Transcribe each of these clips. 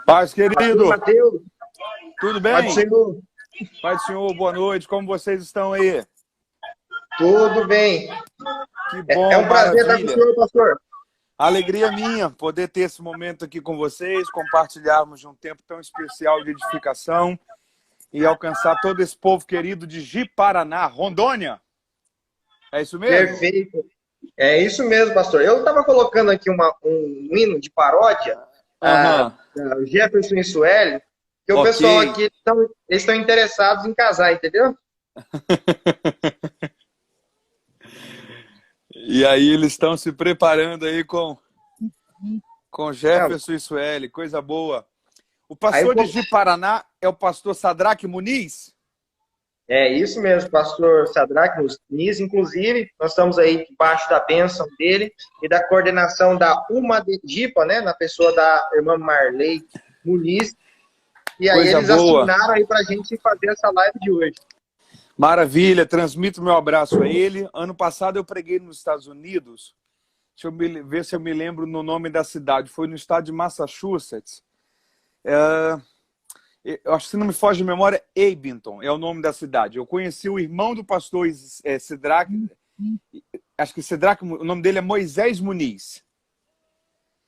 Paz, Pastor querido. Mateus, Tudo Pai do bem? Senhor, Pai do Senhor, boa noite. Como vocês estão aí? tudo bem. Que É bom, um prazer estar com o maravilha. senhor, pastor. Alegria minha poder ter esse momento aqui com vocês, compartilharmos de um tempo tão especial de edificação e alcançar todo esse povo querido de Ji-Paraná, Rondônia. É isso mesmo? Perfeito. É isso mesmo, pastor. Eu estava colocando aqui um hino de paródia, Aham, da Jefferson e Sueli, que o ok. pessoal aqui estão interessados em casar, entendeu? E aí eles estão se preparando aí com É, Jefferson e Sueli, coisa boa. O aí, pastor de Ji-Paraná é o pastor Sadraque Muniz? é isso mesmo, pastor Sadraque Muniz. Inclusive, nós estamos aí debaixo da bênção dele e da coordenação da Uma de Jipa, né, na pessoa da irmã Marley Muniz. E aí Coisa eles boa. assignaram aí pra gente fazer essa live de hoje. Maravilha, transmito meu abraço a ele. Ano passado eu preguei nos Estados Unidos. Deixa eu ver se eu me lembro no nome da cidade. Foi no estado de Massachusetts. Eu acho que, se não me foge de memória, Abington é o nome da cidade. Eu conheci o irmão do pastor Sidraque. Acho que Sidraque, o nome dele é Moisés Muniz.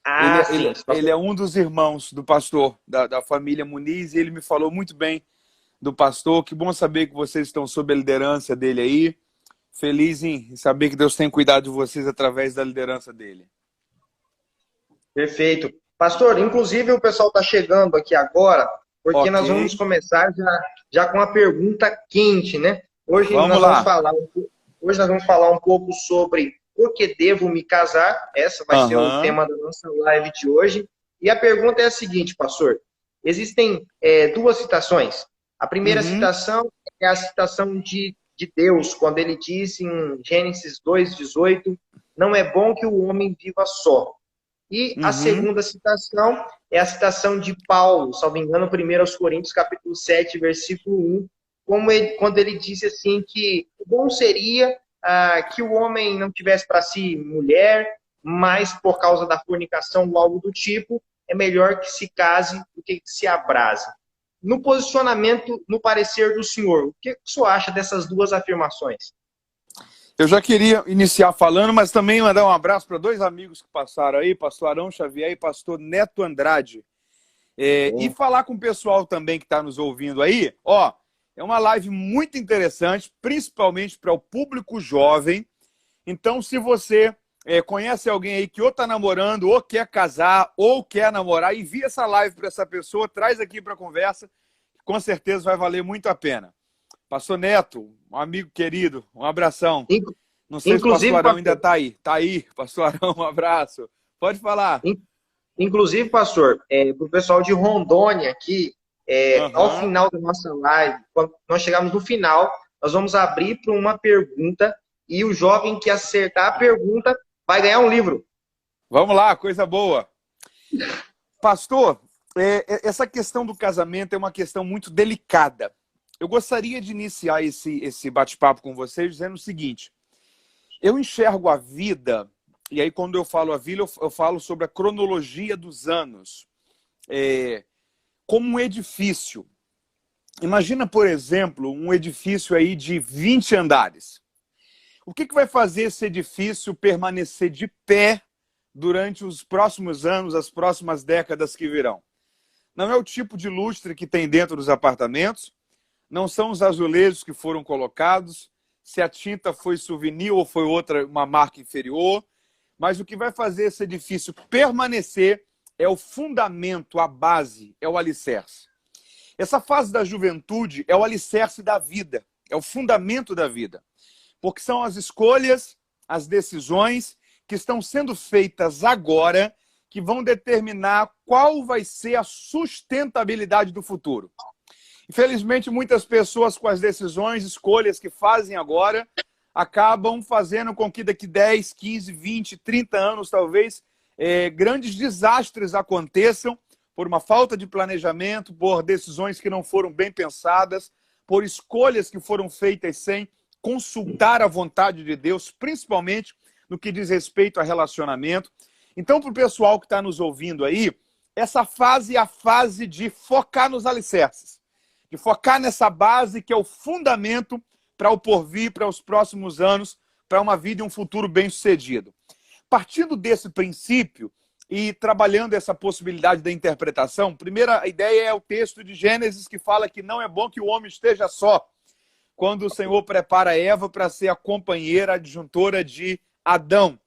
Ah, sim. Ele é um dos irmãos do pastor, da família Muniz, e ele me falou muito bem do pastor. Que bom saber que vocês estão sob a liderança dele aí. Feliz em saber que Deus tem cuidado de vocês através da liderança dele. Perfeito. Pastor, inclusive o pessoal está chegando aqui agora, porque nós vamos Ok, começar já com uma pergunta quente, né? vamos lá. Hoje nós vamos falar um pouco sobre por que devo me casar. Essa vai ser o Aham, tema da nossa live de hoje. E a pergunta é a seguinte, pastor. Existem duas citações. A primeira uhum, citação é a citação de Deus, quando ele diz em Gênesis 2:18, não é bom que o homem viva só. E a uhum. segunda citação é a citação de Paulo, salvo engano, 1 Coríntios, capítulo 7, versículo 1, quando ele disse assim que o bom seria que o homem não tivesse para si mulher, mas por causa da fornicação ou algo do tipo, é melhor que se case do que se abrase. No posicionamento, no parecer do senhor, o que o senhor acha dessas duas afirmações? Eu já queria iniciar falando, mas também mandar um abraço para dois amigos que passaram aí, pastor Arão Xavier e pastor Neto Andrade. E falar com o pessoal também que está nos ouvindo aí. Ó, é uma live muito interessante, principalmente para o público jovem. Então, se você conhece alguém aí que ou está namorando, ou quer casar, ou quer namorar, envia essa live para essa pessoa, traz aqui para a conversa, com certeza vai valer muito a pena. Pastor Neto, um amigo querido, um abração. Não sei se o pastor Inclusive, Arão ainda pastor, está aí. Está aí, pastor Arão, um abraço. Pode falar. Inclusive, pastor, para o pessoal de Rondônia aqui, ao Aham. final da nossa live, quando nós chegarmos no final, nós vamos abrir para uma pergunta e o jovem que acertar a pergunta vai ganhar um livro. Vamos lá, coisa boa. Pastor, essa questão do casamento é uma questão muito delicada. Eu gostaria de iniciar esse bate-papo com vocês dizendo o seguinte. Eu enxergo a vida, e aí quando eu falo a vida, eu falo sobre a cronologia dos anos, como um edifício. Imagina, por exemplo, um edifício aí de 20 andares. O que vai fazer esse edifício permanecer de pé durante os próximos anos, as próximas décadas que virão? Não é o tipo de lustre que tem dentro dos apartamentos, não são os azulejos que foram colocados, se a tinta foi souvenir ou foi outra, uma marca inferior, mas o que vai fazer esse edifício permanecer é o fundamento, a base, é o alicerce. Essa fase da juventude é o alicerce da vida, é o fundamento da vida, porque são as escolhas, as decisões que estão sendo feitas agora que vão determinar qual vai ser a sustentabilidade do futuro. Infelizmente, muitas pessoas com as decisões, escolhas que fazem agora, acabam fazendo com que daqui 10, 15, 20, 30 anos, talvez, grandes desastres aconteçam por uma falta de planejamento, por decisões que não foram bem pensadas, por escolhas que foram feitas sem consultar a vontade de Deus, principalmente no que diz respeito a relacionamento. Então, para o pessoal que está nos ouvindo aí, essa fase é a fase de focar nos alicerces, de focar nessa base que é o fundamento para o porvir, para os próximos anos, para uma vida e um futuro bem-sucedido. Partindo desse princípio e trabalhando essa possibilidade da interpretação, primeira ideia é o texto de Gênesis que fala que não é bom que o homem esteja só, quando o Senhor prepara Eva para ser a companheira adjuntora de Adão.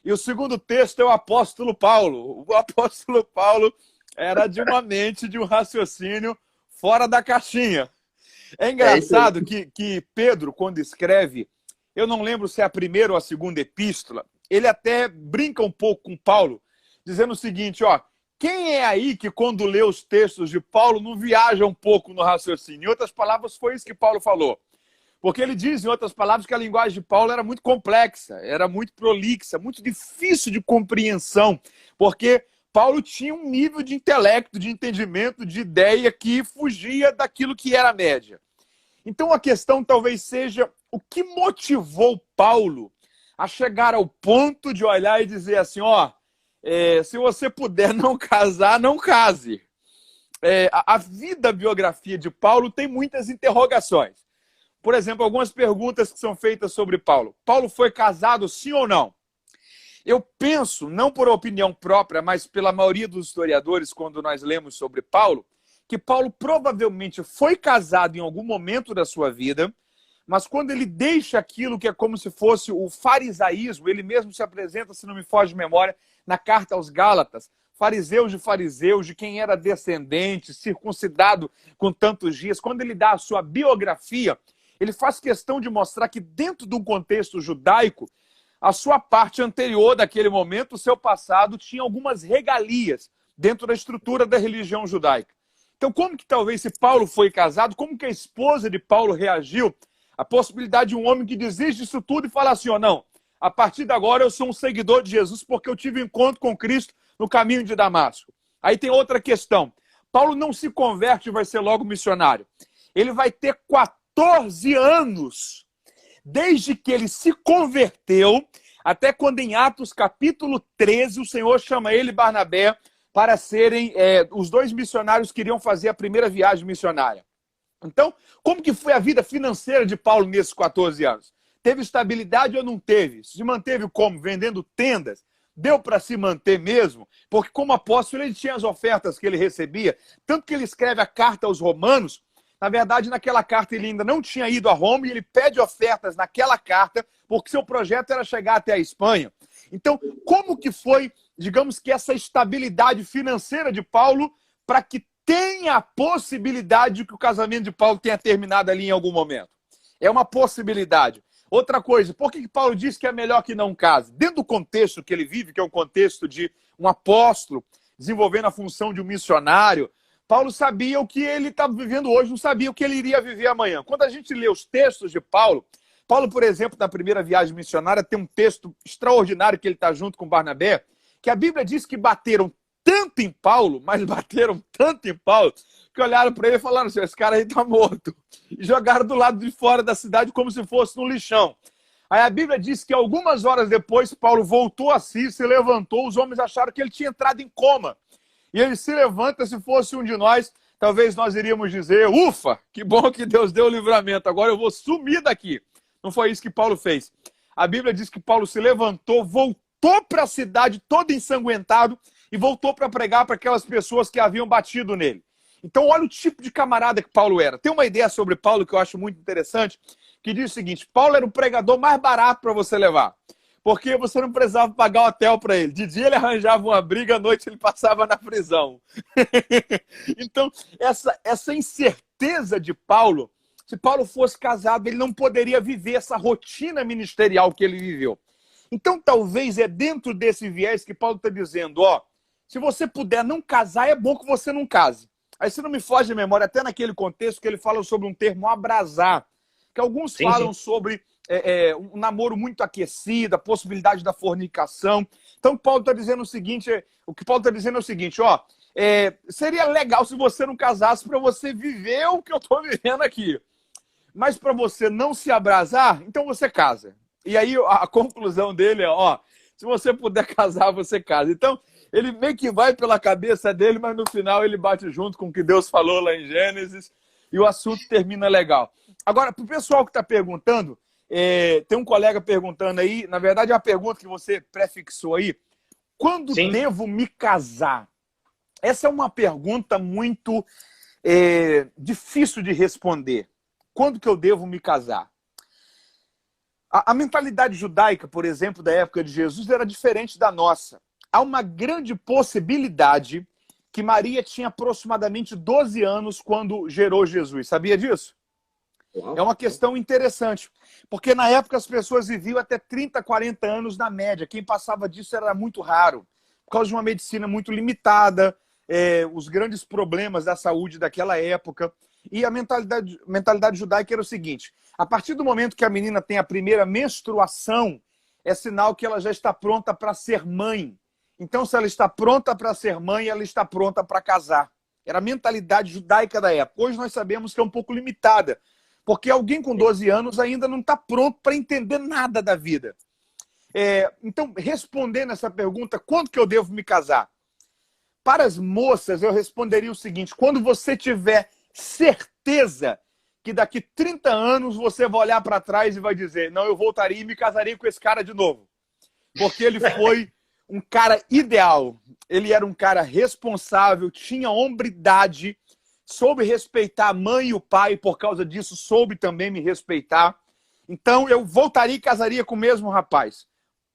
E o segundo texto é o apóstolo Paulo. O apóstolo Paulo era de uma mente, de um raciocínio fora da caixinha. É engraçado que Pedro, quando escreve, eu não lembro se é a primeira ou a segunda epístola, ele até brinca um pouco com Paulo, dizendo o seguinte, ó, quem é aí que quando lê os textos de Paulo não viaja um pouco no raciocínio? Em outras palavras, foi isso que Paulo falou. Porque ele diz, em outras palavras, que a linguagem de Paulo era muito complexa, era muito prolixa, muito difícil de compreensão, porque Paulo tinha um nível de intelecto, de entendimento, de ideia que fugia daquilo que era a média. Então a questão talvez seja o que motivou Paulo a chegar ao ponto de olhar e dizer assim, ó, se você puder não casar, não case. A vida, a biografia de Paulo tem muitas interrogações. Por exemplo, algumas perguntas que são feitas sobre Paulo. Paulo foi casado, sim ou não? Eu penso, não por opinião própria, mas pela maioria dos historiadores, quando nós lemos sobre Paulo, que Paulo provavelmente foi casado em algum momento da sua vida, mas quando ele deixa aquilo que é como se fosse o farisaísmo, ele mesmo se apresenta, se não me foge de memória, na carta aos Gálatas, fariseus, de quem era descendente, circuncidado com tantos dias. Quando ele dá a sua biografia, ele faz questão de mostrar que dentro de um contexto judaico, a sua parte anterior daquele momento, o seu passado, tinha algumas regalias dentro da estrutura da religião judaica. Então, como que talvez se Paulo foi casado, como que a esposa de Paulo reagiu à possibilidade de um homem que desiste disso tudo e fala assim, ó, não, a partir de agora eu sou um seguidor de Jesus porque eu tive um encontro com Cristo no caminho de Damasco. Aí tem outra questão. Paulo não se converte e vai ser logo missionário. Ele vai ter 14 anos, desde que ele se converteu, até quando em Atos capítulo 13, o Senhor chama ele e Barnabé para serem os dois missionários que iriam fazer a primeira viagem missionária. Então, como que foi a vida financeira de Paulo nesses 14 anos? Teve estabilidade ou não teve? Se manteve como? Vendendo tendas? Deu para se manter mesmo? Porque como apóstolo ele tinha as ofertas que ele recebia, tanto que ele escreve a carta aos Romanos. Na verdade, naquela carta ele ainda não tinha ido a Roma e ele pede ofertas naquela carta porque seu projeto era chegar até a Espanha. Então, como que foi, digamos que essa estabilidade financeira de Paulo para que tenha a possibilidade de que o casamento de Paulo tenha terminado ali em algum momento? É uma possibilidade. Outra coisa, por que Paulo diz que é melhor que não case? Dentro do contexto que ele vive, que é um contexto de um apóstolo desenvolvendo a função de um missionário, Paulo sabia o que ele estava vivendo hoje, não sabia o que ele iria viver amanhã. Quando a gente lê os textos de Paulo, por exemplo, na primeira viagem missionária, tem um texto extraordinário que ele está junto com Barnabé, que a Bíblia diz que bateram tanto em Paulo, mas bateram tanto em Paulo, que olharam para ele e falaram assim, esse cara aí está morto. E jogaram do lado de fora da cidade como se fosse no lixão. Aí a Bíblia diz que algumas horas depois, Paulo voltou a si, se levantou, os homens acharam que ele tinha entrado em coma. E ele se levanta, se fosse um de nós, talvez nós iríamos dizer, ufa, que bom que Deus deu o livramento, agora eu vou sumir daqui. Não foi isso que Paulo fez. A Bíblia diz que Paulo se levantou, voltou para a cidade todo ensanguentado e voltou para pregar para aquelas pessoas que haviam batido nele. Então olha o tipo de camarada que Paulo era. Tem uma ideia sobre Paulo que eu acho muito interessante, que diz o seguinte, Paulo era o pregador mais barato para você levar. Porque você não precisava pagar o hotel para ele. De dia ele arranjava uma briga, à noite ele passava na prisão. Então, essa incerteza de Paulo, se Paulo fosse casado, ele não poderia viver essa rotina ministerial que ele viveu. Então, talvez é dentro desse viés que Paulo está dizendo, ó, se você puder não casar, é bom que você não case. Aí, se não me foge a memória, até naquele contexto que ele fala sobre um termo abrasar, que alguns falam sobre um namoro muito aquecido, a possibilidade da fornicação. Então, Paulo está dizendo o seguinte, ó, seria legal se você não casasse para você viver o que eu estou vivendo aqui. Mas para você não se abrasar, então você casa. E aí a conclusão dele é, ó, se você puder casar, você casa. Então, Ele meio que vai pela cabeça dele, mas no final ele bate junto com o que Deus falou lá em Gênesis e o assunto termina legal. Agora, para o pessoal que está perguntando, tem um colega perguntando aí, na verdade é uma pergunta que você prefixou aí, quando Sim. devo me casar? Essa é uma pergunta muito difícil de responder. Quando que eu devo me casar? A mentalidade judaica, por exemplo, da época de Jesus, era diferente da nossa. Há uma grande possibilidade que Maria tinha aproximadamente 12 anos quando gerou Jesus. Sabia disso? É uma questão interessante, porque na época as pessoas viviam até 30, 40 anos na média. Quem passava disso era muito raro, por causa de uma medicina muito limitada, os grandes problemas da saúde daquela época. E a mentalidade judaica era o seguinte: a partir do momento que a menina tem a primeira menstruação, é sinal que ela já está pronta para ser mãe. Então, se ela está pronta para ser mãe, ela está pronta para casar. Era a mentalidade judaica da época. Hoje nós sabemos que é um pouco limitada, porque alguém com 12 anos ainda não está pronto para entender nada da vida. Então, respondendo essa pergunta, quando que eu devo me casar? Para as moças, eu responderia o seguinte: quando você tiver certeza que daqui 30 anos você vai olhar para trás e vai dizer, não, eu voltaria e me casaria com esse cara de novo. Porque ele foi um cara ideal. Ele era um cara responsável, tinha hombridade, soube respeitar a mãe e o pai, por causa disso soube também me respeitar. Então eu voltaria e casaria com o mesmo rapaz.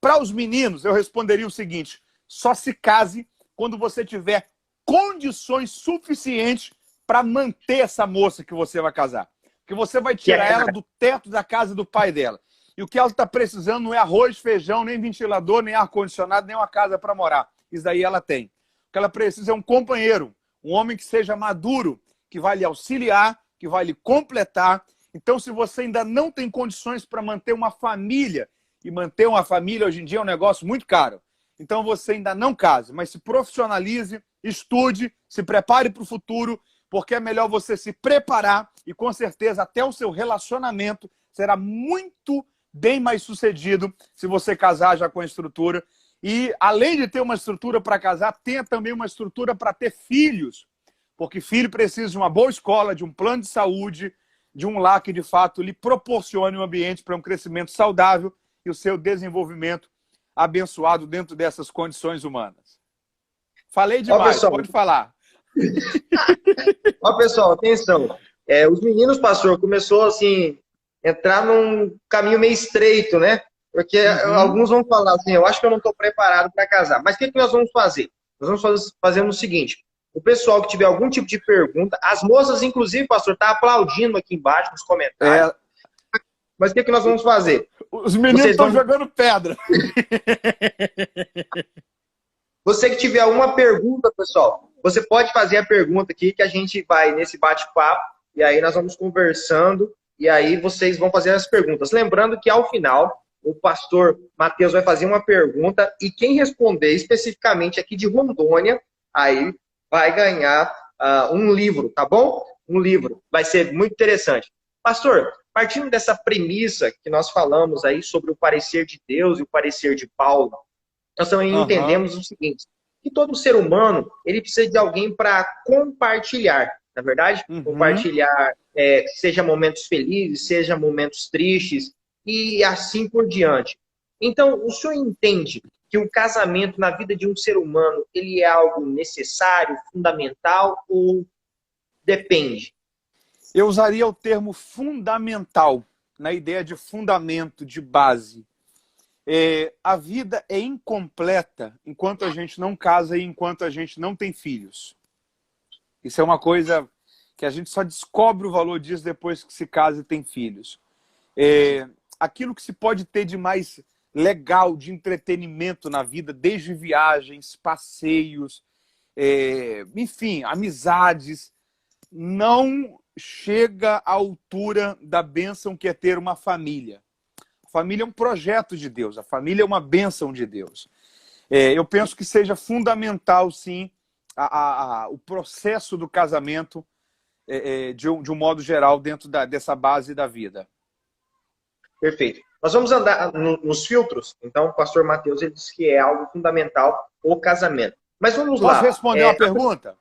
Para os meninos, eu responderia o seguinte: só se case quando você tiver condições suficientes para manter essa moça que você vai casar. Porque você vai tirar ela do teto da casa do pai dela. E o que ela está precisando não é arroz, feijão, nem ventilador, nem ar-condicionado, nem uma casa para morar. Isso daí ela tem. O que ela precisa é um companheiro, um homem que seja maduro, que vai lhe auxiliar, que vai lhe completar. Então, se você ainda não tem condições para manter uma família, e manter uma família hoje em dia é um negócio muito caro, então você ainda não case, mas se profissionalize, estude, se prepare para o futuro, porque é melhor você se preparar e, com certeza, até o seu relacionamento será muito bem mais sucedido se você casar já com a estrutura. E, além de ter uma estrutura para casar, tenha também uma estrutura para ter filhos, porque filho precisa de uma boa escola, de um plano de saúde, de um lar que, de fato, lhe proporcione um ambiente para um crescimento saudável e o seu desenvolvimento abençoado dentro dessas condições humanas. Falei demais, pessoal, pode falar. Ó, pessoal, atenção. Os meninos, pastor, começou assim, entrar num caminho meio estreito, né? Porque alguns vão falar assim, eu acho que eu não estou preparado para casar. Mas o que nós vamos fazer? Nós vamos fazer o seguinte: o pessoal que tiver algum tipo de pergunta, as moças, inclusive, pastor, tá aplaudindo aqui embaixo nos comentários. Mas o que nós vamos fazer? Os meninos estão jogando pedra. Você que tiver alguma pergunta, pessoal, você pode fazer a pergunta aqui que a gente vai nesse bate-papo e aí nós vamos conversando e aí vocês vão fazer as perguntas. Lembrando que ao final o pastor Matheus vai fazer uma pergunta e quem responder especificamente aqui de Rondônia, aí vai ganhar um livro, tá bom? Um livro. Vai ser muito interessante. Pastor, partindo dessa premissa que nós falamos aí sobre o parecer de Deus e o parecer de Paulo, nós também entendemos o seguinte: que todo ser humano ele precisa de alguém para compartilhar, na verdade? Compartilhar, seja momentos felizes, seja momentos tristes e assim por diante. Então, o senhor entende que o casamento na vida de um ser humano ele é algo necessário, fundamental ou depende? Eu usaria o termo fundamental, na ideia de fundamento, de base. A vida é incompleta enquanto a gente não casa e enquanto a gente não tem filhos. Isso é uma coisa que a gente só descobre o valor disso depois que se casa e tem filhos. Aquilo que se pode ter de mais legal, de entretenimento na vida, desde viagens, passeios, enfim, amizades, não chega à altura da bênção que é ter uma família. A família é um projeto de Deus, a família é uma bênção de Deus. Eu penso que seja fundamental, sim, o processo do casamento de um modo geral dentro dessa base da vida. Perfeito. Nós vamos andar nos filtros. Então, o pastor Matheus ele disse que é algo fundamental o casamento. Mas vamos Posso lá. responder uma pergunta?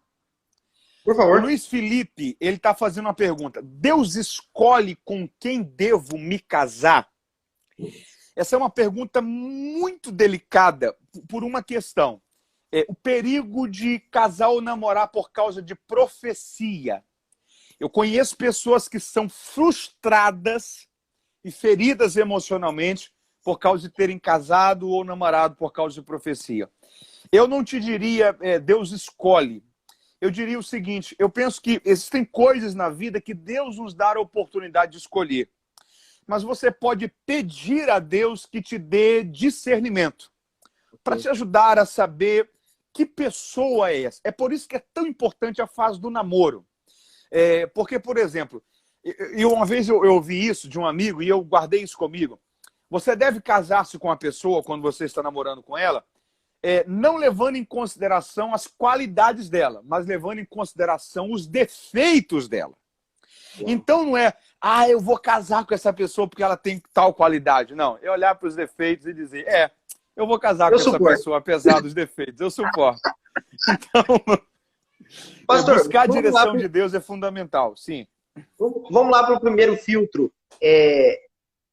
Por O favor. Luiz Felipe, ele está fazendo uma pergunta. Deus escolhe com quem devo me casar? Essa é uma pergunta muito delicada por uma questão. O perigo de casar ou namorar por causa de profecia. Eu conheço pessoas que são frustradas e feridas emocionalmente por causa de terem casado ou namorado por causa de profecia. Eu não te diria, Deus escolhe. Eu diria o seguinte, eu penso que existem coisas na vida que Deus nos dá a oportunidade de escolher. Mas você pode pedir a Deus que te dê discernimento para te ajudar a saber que pessoa é essa. É por isso que é tão importante a fase do namoro. Porque, por exemplo, uma vez eu ouvi isso de um amigo e eu guardei isso comigo. Você deve casar-se com a pessoa quando você está namorando com ela, não levando em consideração as qualidades dela, mas levando em consideração os defeitos dela. Então não é, eu vou casar com essa pessoa porque ela tem tal qualidade. Não, é olhar para os defeitos e dizer, eu vou casar com essa pessoa apesar dos defeitos, eu suporto. Então, Pastor, buscar a direção de Deus é fundamental, sim. Vamos lá para o primeiro filtro.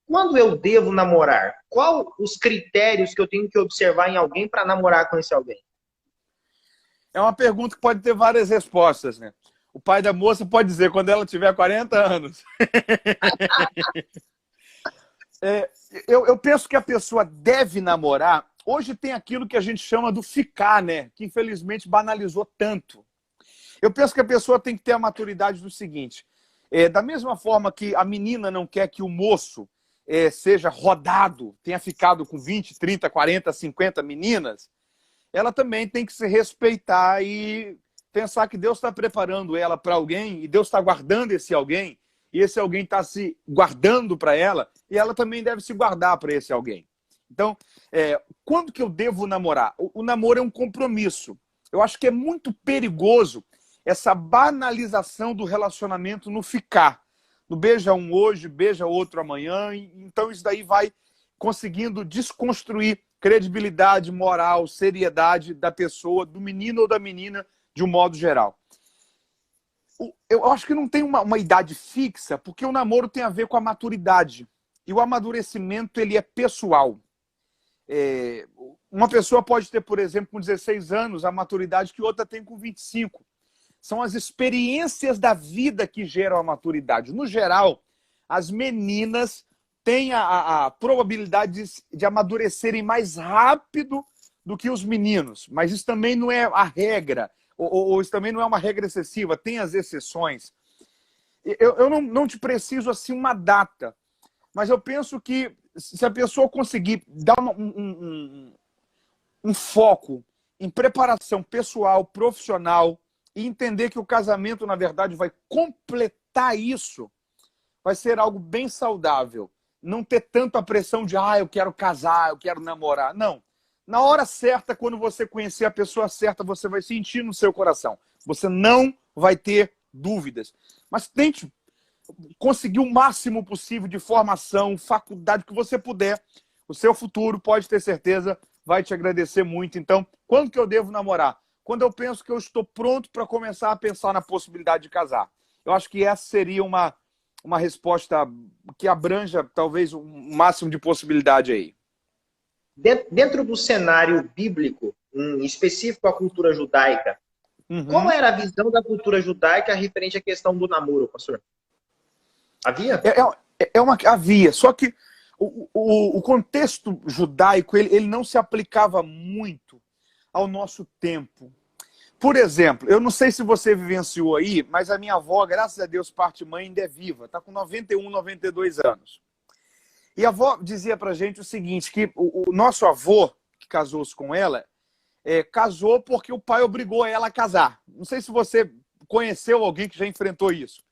Quando eu devo namorar? Qual os critérios que eu tenho que observar em alguém para namorar com esse alguém? É uma pergunta que pode ter várias respostas, né? O pai da moça pode dizer quando ela tiver 40 anos. Eu penso que a pessoa deve namorar. Hoje tem aquilo que a gente chama do ficar, né? Que infelizmente banalizou tanto. Eu penso que a pessoa tem que ter a maturidade do seguinte. Da mesma forma que a menina não quer que o moço seja rodado, tenha ficado com 20, 30, 40, 50 meninas, ela também tem que se respeitar e pensar que Deus está preparando ela para alguém e Deus está guardando esse alguém e esse alguém está se guardando para ela e ela também deve se guardar para esse alguém. Então, quando que eu devo namorar? O namoro é um compromisso. Eu acho que é muito perigoso essa banalização do relacionamento no ficar. No beija um hoje, beija outro amanhã. Então isso daí vai conseguindo desconstruir credibilidade, moral, seriedade da pessoa, do menino ou da menina, de um modo geral. Eu acho que não tem uma idade fixa, porque o namoro tem a ver com a maturidade. E o amadurecimento, ele é pessoal. Uma pessoa pode ter, por exemplo, com 16 anos, a maturidade que outra tem com 25. São as experiências da vida que geram a maturidade. No geral, as meninas têm a probabilidade de amadurecerem mais rápido do que os meninos. Mas isso também não é a regra. Ou isso também não é uma regra excessiva, tem as exceções. Eu não te preciso assim uma data, mas eu penso que se a pessoa conseguir dar um foco em preparação pessoal, profissional, e entender que o casamento, na verdade, vai completar isso, vai ser algo bem saudável. Não ter tanto a pressão de, eu quero casar, eu quero namorar. Não. Na hora certa, quando você conhecer a pessoa certa, você vai sentir no seu coração. Você não vai ter dúvidas. Mas tente conseguir o máximo possível de formação, faculdade que você puder. O seu futuro, pode ter certeza, vai te agradecer muito. Então, quando que eu devo namorar? Quando eu penso que eu estou pronto para começar a pensar na possibilidade de casar. Eu acho que essa seria uma resposta que abranja, talvez, o máximo de possibilidade aí. Dentro do cenário bíblico, em específico a cultura judaica, qual era a visão da cultura judaica referente à questão do namoro, pastor? Havia? Havia, só que o contexto judaico ele não se aplicava muito ao nosso tempo. Por exemplo, eu não sei se você vivenciou aí, mas a minha avó, graças a Deus, parte mãe, ainda é viva, está com 91, 92 anos. E a avó dizia pra gente o seguinte, que o nosso avô, que casou-se com ela, casou porque o pai obrigou ela a casar. Não sei se você conheceu alguém que já enfrentou isso.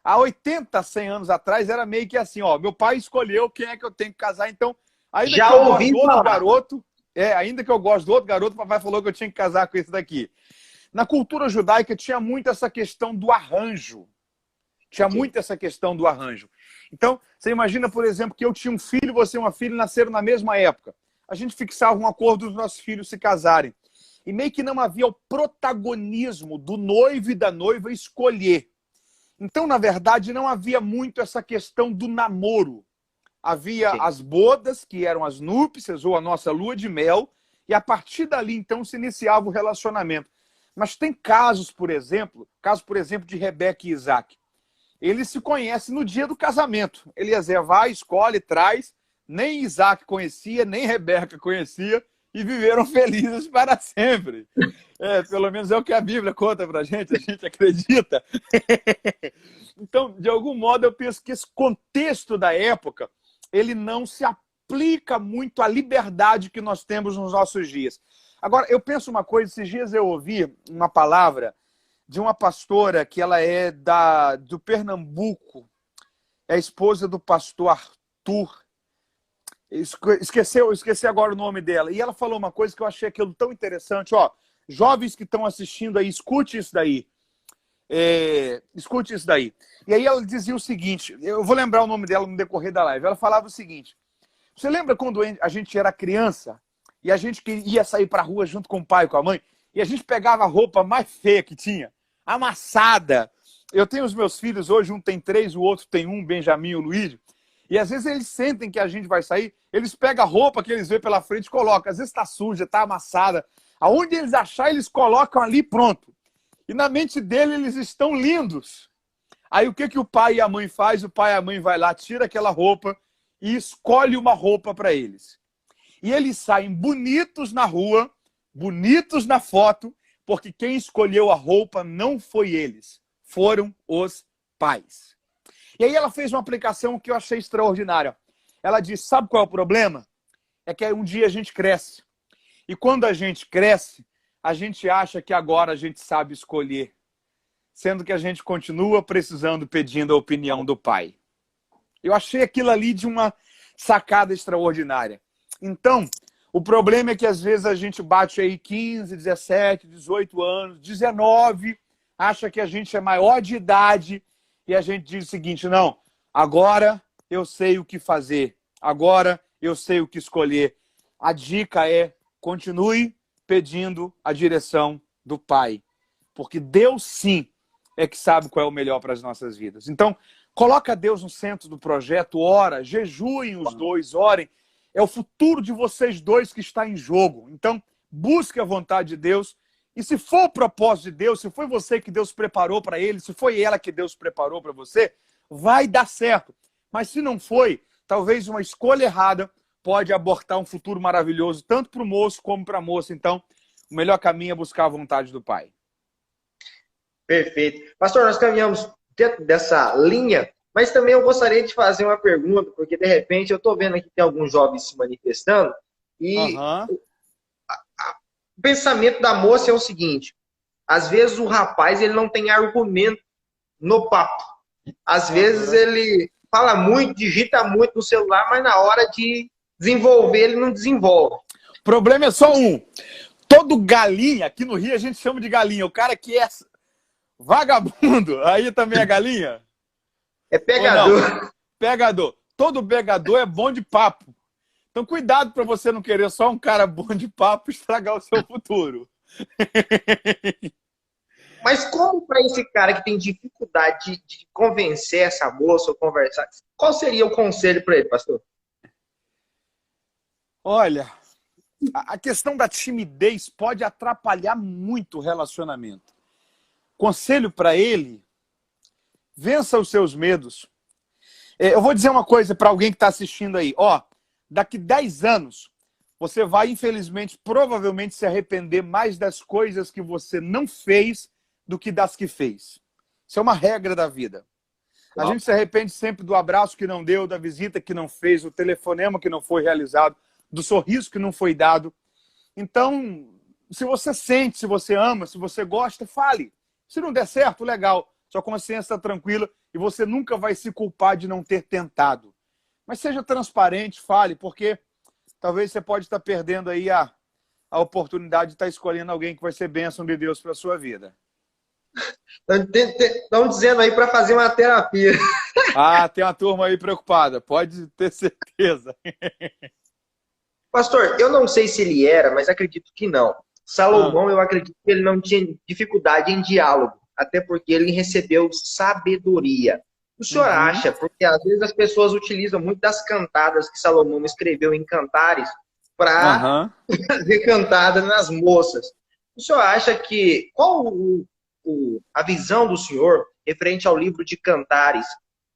Há 80, 100 anos atrás era meio que assim, meu pai escolheu quem é que eu tenho que casar, então ainda já que eu ouvi gosto do outro falar. garoto, ainda que eu gosto do outro garoto, o papai falou que eu tinha que casar com esse daqui. Na cultura judaica tinha muito essa questão do arranjo. Muito essa questão do arranjo. Então, você imagina, por exemplo, que eu tinha um filho, você uma filha, nasceram na mesma época. A gente fixava um acordo dos nossos filhos se casarem. e meio que não havia o protagonismo do noivo e da noiva escolher. Então, na verdade, não havia muito essa questão do namoro. Havia Sim. as bodas, que eram as núpcias ou a nossa lua de mel, e a partir dali, então, se iniciava o relacionamento. Mas tem casos, por exemplo, de Rebeca e Isaac. Eles se conhecem no dia do casamento. Eliezer vai, escolhe, traz. Nem Isaac conhecia, nem Rebeca conhecia, e viveram felizes para sempre. Pelo menos é o que a Bíblia conta para a gente acredita. Então, de algum modo, eu penso que esse contexto da época, ele não se aplica muito à liberdade que nós temos nos nossos dias. Agora, eu penso uma coisa, esses dias eu ouvi uma palavra de uma pastora que ela é do Pernambuco, é a esposa do pastor Arthur. Esqueci agora o nome dela. E ela falou uma coisa que eu achei aquilo tão interessante. Ó, jovens que estão assistindo aí, escute isso daí. Escute isso daí. E aí ela dizia o seguinte, eu vou lembrar o nome dela no decorrer da live. Ela falava o seguinte, você lembra quando a gente era criança e a gente ia sair para a rua junto com o pai e com a mãe e a gente pegava a roupa mais feia que tinha, amassada. Eu tenho os meus filhos hoje, um tem 3, o outro tem 1, Benjamin e o Luísio. E às vezes eles sentem que a gente vai sair, eles pegam a roupa que eles vêem pela frente e colocam. Às vezes está suja, está amassada. Aonde eles acharem, eles colocam ali pronto. E na mente dele, eles estão lindos. Aí o que o pai e a mãe faz? O pai e a mãe vai lá, tira aquela roupa e escolhe uma roupa para eles. E eles saem bonitos na rua, bonitos na foto, porque quem escolheu a roupa não foi eles, foram os pais. E aí ela fez uma aplicação que eu achei extraordinária. Ela disse, sabe qual é o problema? É que um dia a gente cresce. E quando a gente cresce, a gente acha que agora a gente sabe escolher. Sendo que a gente continua precisando, pedindo a opinião do pai. Eu achei aquilo ali de uma sacada extraordinária. Então, o problema é que às vezes a gente bate aí 15, 17, 18 anos, 19, acha que a gente é maior de idade, e a gente diz o seguinte, não, agora eu sei o que fazer, agora eu sei o que escolher. A dica é, continue pedindo a direção do Pai, porque Deus sim é que sabe qual é o melhor para as nossas vidas. Então, coloca Deus no centro do projeto, ora, jejuem os dois, orem, é o futuro de vocês dois que está em jogo. Então, busque a vontade de Deus. E se for o propósito de Deus, se foi você que Deus preparou para ele, se foi ela que Deus preparou para você, vai dar certo. Mas se não foi, talvez uma escolha errada pode abortar um futuro maravilhoso, tanto para o moço como para a moça. Então, o melhor caminho é buscar a vontade do Pai. Perfeito. Pastor, nós caminhamos dentro dessa linha, mas também eu gostaria de fazer uma pergunta, porque de repente eu estou vendo aqui que tem alguns jovens se manifestando, e o pensamento da moça é o seguinte, às vezes o rapaz ele não tem argumento no papo. Às vezes ele fala muito, digita muito no celular, mas na hora de desenvolver, ele não desenvolve. O problema é só um. Todo galinha, aqui no Rio a gente chama de galinha, o cara que é vagabundo, aí também é galinha? É pegador. Pegador. Todo pegador é bom de papo. Então, cuidado para você não querer só um cara bom de papo estragar o seu futuro. Mas como para esse cara que tem dificuldade de convencer essa moça ou conversar, qual seria o conselho para ele, pastor? Olha, a questão da timidez pode atrapalhar muito o relacionamento. Conselho para ele, vença os seus medos. Eu vou dizer uma coisa para alguém que está assistindo aí. Ó, daqui 10 anos, você vai, infelizmente, provavelmente se arrepender mais das coisas que você não fez do que das que fez. Isso é uma regra da vida. A gente se arrepende sempre do abraço que não deu, da visita que não fez, do telefonema que não foi realizado, do sorriso que não foi dado. Então, se você sente, se você ama, se você gosta, fale. Se não der certo, legal. Sua consciência está tranquila e você nunca vai se culpar de não ter tentado. Mas seja transparente, fale, porque talvez você pode estar perdendo aí a oportunidade de estar escolhendo alguém que vai ser bênção de Deus para a sua vida. Estão dizendo aí para fazer uma terapia. Ah, tem uma turma aí preocupada, pode ter certeza. Pastor, eu não sei se ele era, mas acredito que não. Salomão, eu acredito que ele não tinha dificuldade em diálogo, até porque ele recebeu sabedoria. O senhor Uhum. acha, porque às vezes as pessoas utilizam muito das cantadas que Salomão escreveu em Cantares para Aham. fazer cantada nas moças. O senhor acha que, qual a visão do senhor referente ao livro de Cantares,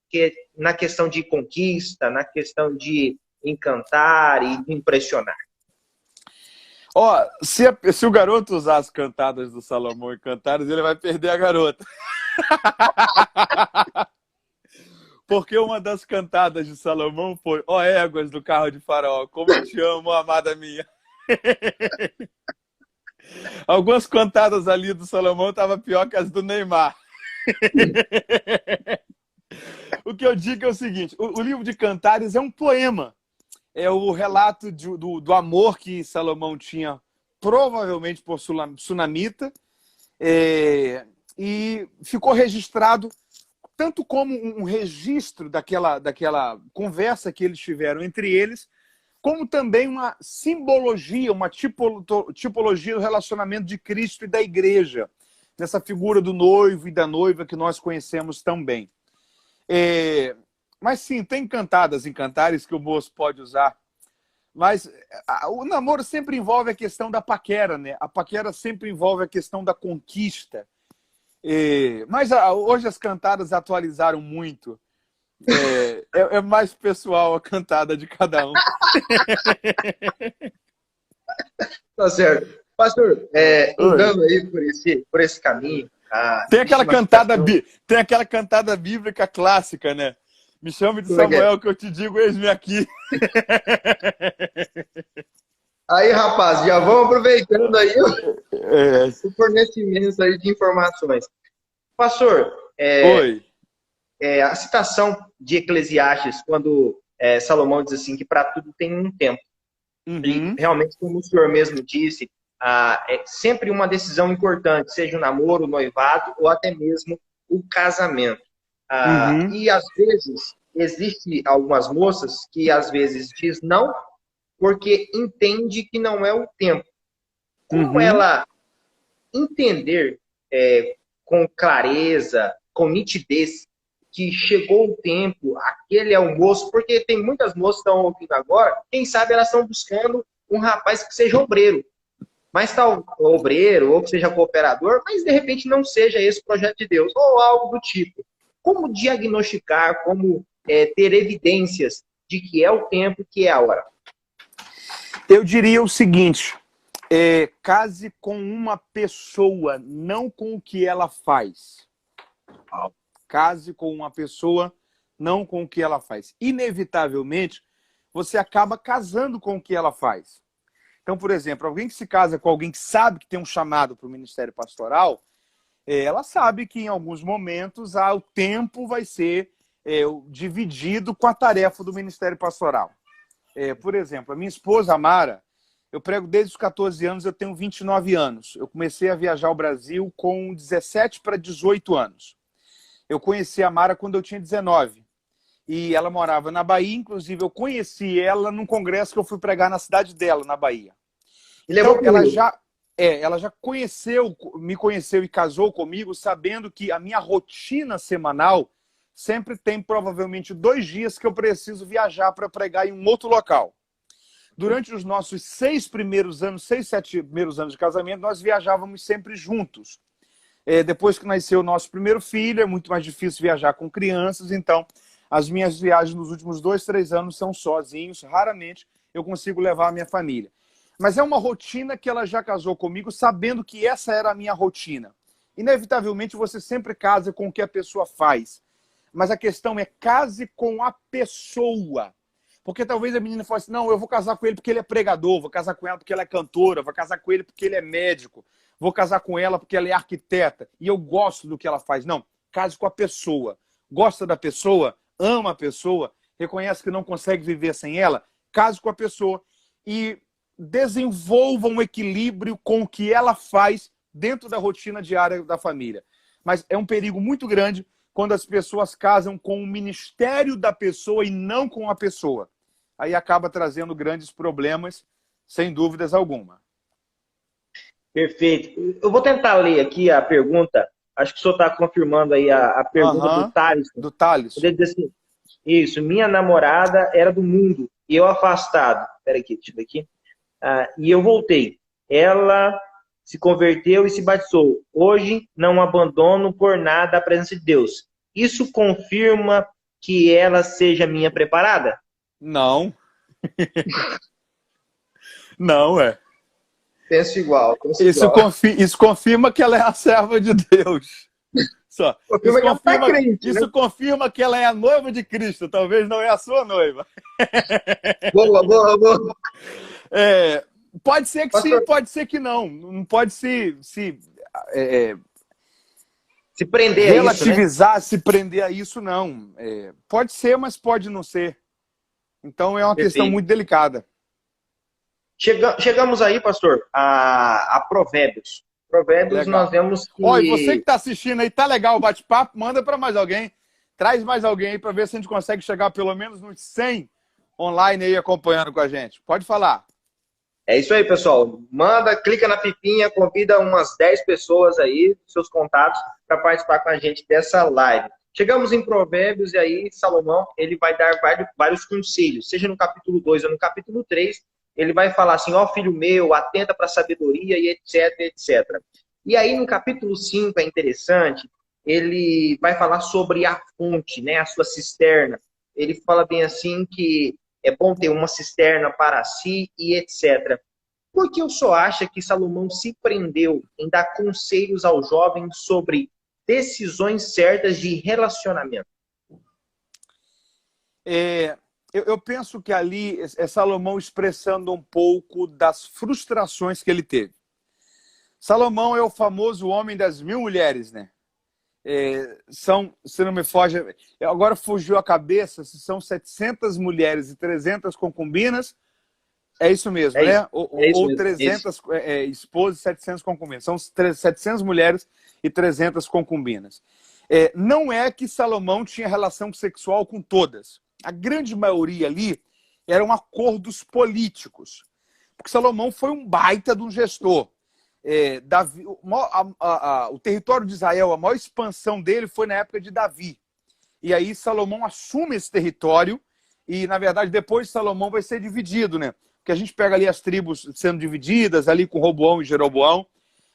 que na questão de conquista, na questão de encantar e de impressionar? Ó, se o garoto usar as cantadas do Salomão e Cantares, ele vai perder a garota. Porque uma das cantadas de Salomão foi: ó éguas do carro de Faraó, como eu te amo, amada minha. Algumas cantadas ali do Salomão estavam pior que as do Neymar. O que eu digo é o seguinte: o livro de Cantares é um poema. É o relato do amor que Salomão tinha, provavelmente por Sunamita, e ficou registrado tanto como um registro daquela conversa que eles tiveram entre eles, como também uma simbologia, uma tipologia do relacionamento de Cristo e da igreja, nessa figura do noivo e da noiva que nós conhecemos tão bem. Mas sim, tem cantadas em Cantares que o moço pode usar. Mas o namoro sempre envolve a questão da paquera, né? A paquera sempre envolve a questão da conquista. Mas hoje as cantadas atualizaram muito. É mais pessoal a cantada de cada um. Tá certo. Pastor, Oi. andando aí por esse caminho, Tem existe aquela uma cantada, citação. tem aquela cantada bíblica clássica, né? Me chame de Como é que é? Samuel que eu te digo, eis-me aqui. Aí, rapaz, já vamos aproveitando aí É. o fornecimento aí de informações. Pastor, Oi. a citação de Eclesiastes, quando Salomão diz assim que para tudo tem um tempo. E Uhum. realmente, como o senhor mesmo disse, é sempre uma decisão importante, seja o namoro, o noivado ou até mesmo o casamento. Uhum. E às vezes existe algumas moças que às vezes diz não porque entende que não é o tempo. Como Uhum. ela entender com clareza, com nitidez, que chegou o tempo, aquele é o moço, porque tem muitas moças que estão ouvindo agora, quem sabe elas estão buscando um rapaz que seja obreiro, mas tal obreiro, ou que seja cooperador, mas de repente não seja esse o projeto de Deus, ou algo do tipo. Como diagnosticar, como ter evidências de que é o tempo, que é a hora? Eu diria o seguinte: case com uma pessoa, não com o que ela faz. Case com uma pessoa, não com o que ela faz. Inevitavelmente, você acaba casando com o que ela faz. Então, por exemplo, alguém que se casa com alguém que sabe que tem um chamado para o ministério pastoral, ela sabe que em alguns momentos o tempo vai ser dividido com a tarefa do ministério pastoral. Por exemplo, a minha esposa, Amara, eu prego desde os 14 anos, eu tenho 29 anos. Eu comecei a viajar ao Brasil com 17 para 18 anos. Eu conheci a Amara quando eu tinha 19. E ela morava na Bahia, inclusive eu conheci ela num congresso que eu fui pregar na cidade dela, na Bahia. E Então, levou para o Rio. ela já me conheceu e casou comigo, sabendo que a minha rotina semanal sempre tem provavelmente 2 dias que eu preciso viajar para pregar em um outro local. Durante os nossos 6 primeiros anos, 6, 7 primeiros anos de casamento, nós viajávamos sempre juntos. Depois que nasceu o nosso primeiro filho, é muito mais difícil viajar com crianças, então as minhas viagens nos últimos 2, 3 anos são sozinhos, raramente eu consigo levar a minha família. Mas é uma rotina que ela já casou comigo, sabendo que essa era a minha rotina. Inevitavelmente, você sempre casa com o que a pessoa faz. Mas a questão é, case com a pessoa. Porque talvez a menina fale assim, não, eu vou casar com ele porque ele é pregador, vou casar com ela porque ela é cantora, vou casar com ele porque ele é médico, vou casar com ela porque ela é arquiteta, e eu gosto do que ela faz. Não, case com a pessoa. Gosta da pessoa, ama a pessoa, reconhece que não consegue viver sem ela, case com a pessoa. E desenvolva um equilíbrio com o que ela faz dentro da rotina diária da família. Mas é um perigo muito grande quando as pessoas casam com o ministério da pessoa e não com a pessoa. Aí acaba trazendo grandes problemas, sem dúvidas alguma. Perfeito. Eu vou tentar ler aqui a pergunta. Acho que o senhor está confirmando aí a pergunta do Aham, Thales. do Thales. Ele diz assim, isso, minha namorada era do mundo e eu afastado. Espera aqui, deixa eu ver aqui. E eu voltei. Ela se converteu e se batizou. Hoje não abandono por nada a presença de Deus. Isso confirma que ela seja minha preparada? Não, não é. Penso igual, penso Isso, igual. isso confirma que ela é a serva de Deus. Só. Confirma que ela está crente, né? Isso confirma que ela é a noiva de Cristo, talvez não é a sua noiva. Boa, boa, boa. É, pode ser que Pastor, sim, pode ser que não. Não pode é, se prender a isso, né? relativizar, se prender a isso, não. Pode ser, mas pode não ser. Então é uma questão Perfeito. muito delicada. Chegamos aí, pastor, a Provérbios. Provérbios nós Legal. vemos Ó, e você que que... está assistindo aí, tá legal o bate-papo, manda para mais alguém. Traz mais alguém aí para ver se a gente consegue chegar pelo menos nos 100 online aí acompanhando com a gente. Pode falar. É isso aí, pessoal. Manda, clica na pipinha, convida umas 10 pessoas aí, seus contatos, para participar com a gente dessa live. Chegamos em Provérbios e aí Salomão ele vai dar vários conselhos, seja no capítulo 2 ou no capítulo 3, ele vai falar assim, ó filho meu, atenta para a sabedoria e etc, etc. E aí no capítulo 5 é interessante, ele vai falar sobre a fonte, né, a sua cisterna. Ele fala bem assim que é bom ter uma cisterna para si e etc. Por que o senhor acha que Salomão se prendeu em dar conselhos aos jovens sobre decisões certas de relacionamento? Eu penso que ali é Salomão expressando um pouco das frustrações que ele teve. Salomão é o famoso homem das 1000 mulheres, né? Se não me foge, agora fugiu a cabeça, se são 700 mulheres e 300 concubinas, é isso mesmo, É isso, né? é isso Ou mesmo. 300 esposas e 700 concubinas. São 700 mulheres e 300 concubinas. Não é que Salomão tinha relação sexual com todas. A grande maioria ali eram acordos políticos. Porque Salomão foi um baita de um gestor. Davi, o território de Israel, a maior expansão dele foi na época de Davi. E aí Salomão assume esse território e, na verdade, depois Salomão vai ser dividido, né? Porque a gente pega ali as tribos sendo divididas, ali com Roboão e Jeroboão.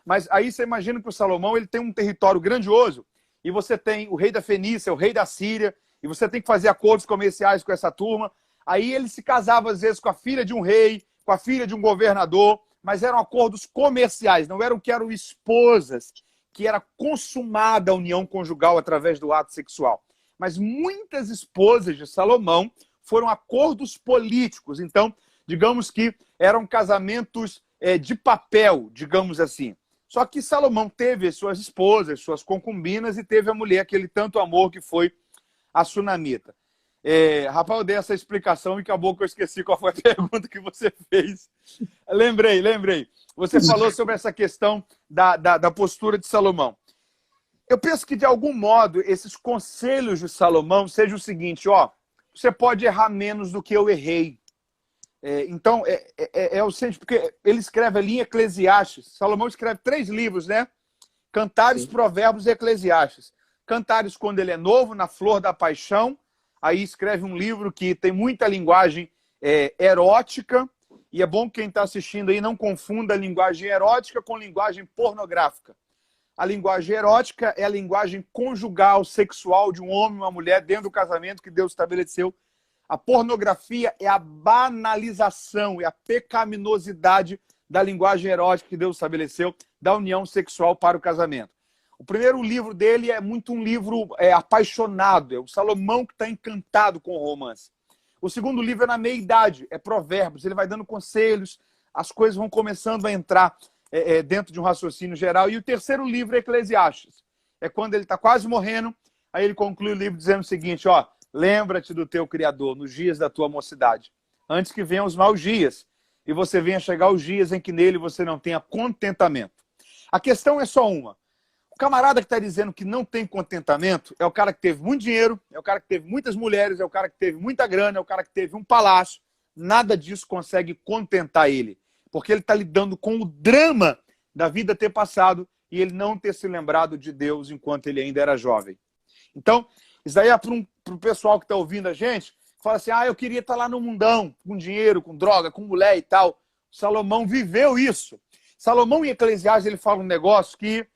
Mas aí você imagina que o Salomão ele tem um território grandioso e você tem o rei da Fenícia, o rei da Síria, e você tem que fazer acordos comerciais com essa turma. Aí ele se casava, às vezes, com a filha de um rei, com a filha de um governador, mas eram acordos comerciais, não eram que eram esposas, que era consumada a união conjugal através do ato sexual. Mas muitas esposas de Salomão foram acordos políticos. Então, digamos que eram casamentos de papel, digamos assim. Só que Salomão teve suas esposas, suas concubinas, e teve a mulher que ele tanto amou, que foi a Sunamita. Rapaz, eu dei essa explicação e acabou que eu esqueci qual foi a pergunta que você fez. Lembrei. Você falou sobre essa questão da postura de Salomão. Eu penso que, de algum modo, esses conselhos de Salomão sejam o seguinte, ó, você pode errar menos do que eu errei. Então, o seguinte, porque ele escreve ali em Eclesiastes. Salomão escreve 3 livros, né? Cantares, Sim. Provérbios e Eclesiastes. Cantares quando ele é novo, na flor da paixão. Aí escreve um livro que tem muita linguagem erótica. E é bom que quem está assistindo aí não confunda a linguagem erótica com linguagem pornográfica. A linguagem erótica é a linguagem conjugal, sexual de um homem e uma mulher dentro do casamento que Deus estabeleceu. A pornografia é a banalização, é a pecaminosidade da linguagem erótica que Deus estabeleceu da união sexual para o casamento. O primeiro livro dele é muito um livro apaixonado, é o Salomão que está encantado com o romance. O segundo livro é na meia-idade, é Provérbios, ele vai dando conselhos, as coisas vão começando a entrar dentro de um raciocínio geral. E o terceiro livro é Eclesiastes, é quando ele está quase morrendo, aí ele conclui o livro dizendo o seguinte, ó, lembra-te do teu Criador nos dias da tua mocidade, antes que venham os maus dias, e você venha chegar os dias em que nele você não tenha contentamento. A questão é só uma. O camarada que está dizendo que não tem contentamento é o cara que teve muito dinheiro, é o cara que teve muitas mulheres, é o cara que teve muita grana, é o cara que teve um palácio. Nada disso consegue contentar ele, porque ele está lidando com o drama da vida ter passado e ele não ter se lembrado de Deus enquanto ele ainda era jovem. Então, isso aí é para o pessoal que está ouvindo a gente, fala assim, eu queria estar lá no mundão, com dinheiro, com droga, com mulher e tal. Salomão viveu isso. Salomão em Eclesiastes, ele fala um negócio que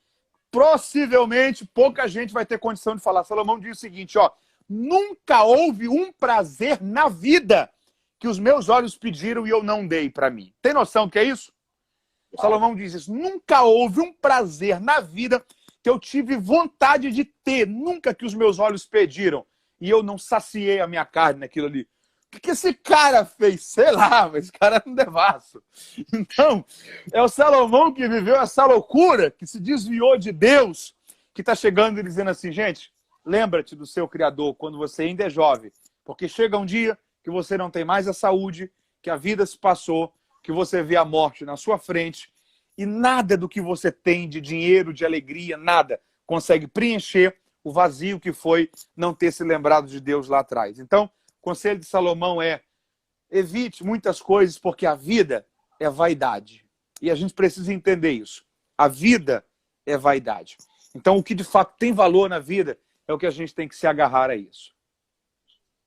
possivelmente pouca gente vai ter condição de falar. Salomão diz o seguinte, nunca houve um prazer na vida que os meus olhos pediram e eu não dei para mim. Tem noção do que é isso? Salomão diz isso. Nunca houve um prazer na vida que eu tive vontade de ter, nunca que os meus olhos pediram e eu não saciei a minha carne naquilo ali. O que esse cara fez? Sei lá, mas esse cara é um devasso. Então, é o Salomão que viveu essa loucura, que se desviou de Deus, que está chegando e dizendo assim, gente, lembra-te do seu Criador quando você ainda é jovem, porque chega um dia que você não tem mais a saúde, que a vida se passou, que você vê a morte na sua frente, e nada do que você tem de dinheiro, de alegria, nada consegue preencher o vazio que foi não ter se lembrado de Deus lá atrás. Então, o conselho de Salomão é: evite muitas coisas, porque a vida é vaidade. E a gente precisa entender isso. A vida é vaidade. Então, o que de fato tem valor na vida é o que a gente tem que se agarrar a isso.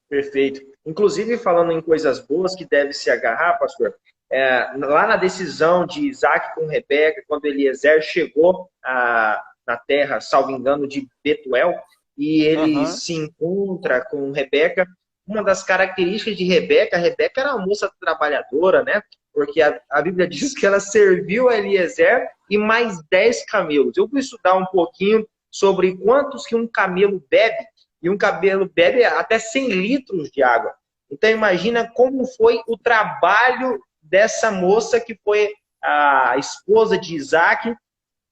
Perfeito. Inclusive, falando em coisas boas que deve se agarrar, pastor, lá na decisão de Isaac com Rebeca, quando Eliezer chegou na terra, salvo engano, de Betuel, e ele se encontra com Rebeca, uma das características de Rebeca era uma moça trabalhadora, né? Porque a Bíblia diz que ela serviu a Eliezer e mais 10 camelos. Eu vou estudar um pouquinho sobre quantos que um camelo bebe, e um camelo bebe até 100 litros de água. Então imagina como foi o trabalho dessa moça que foi a esposa de Isaac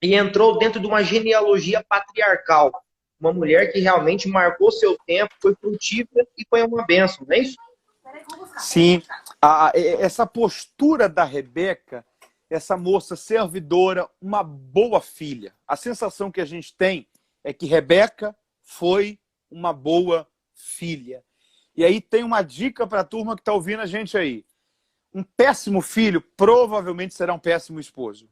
e entrou dentro de uma genealogia patriarcal. Uma mulher que realmente marcou seu tempo, foi frutífera e foi uma bênção, não é isso? Sim. Essa postura da Rebeca, essa moça servidora, uma boa filha. A sensação que a gente tem é que Rebeca foi uma boa filha. E aí tem uma dica para a turma que está ouvindo a gente aí. Um péssimo filho provavelmente será um péssimo esposo.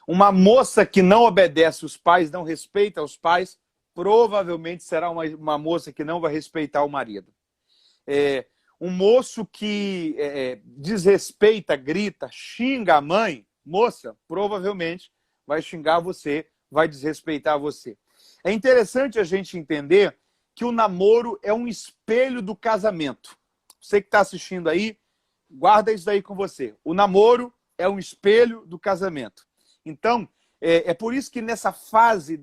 Uma moça que não obedece os pais, não respeita os pais, provavelmente será uma moça que não vai respeitar o marido. Um moço que desrespeita, grita, xinga a mãe, moça, provavelmente vai xingar você, vai desrespeitar você. É interessante a gente entender que o namoro é um espelho do casamento. Você que está assistindo aí, guarda isso daí com você. O namoro é um espelho do casamento. Então, é por isso que nessa fase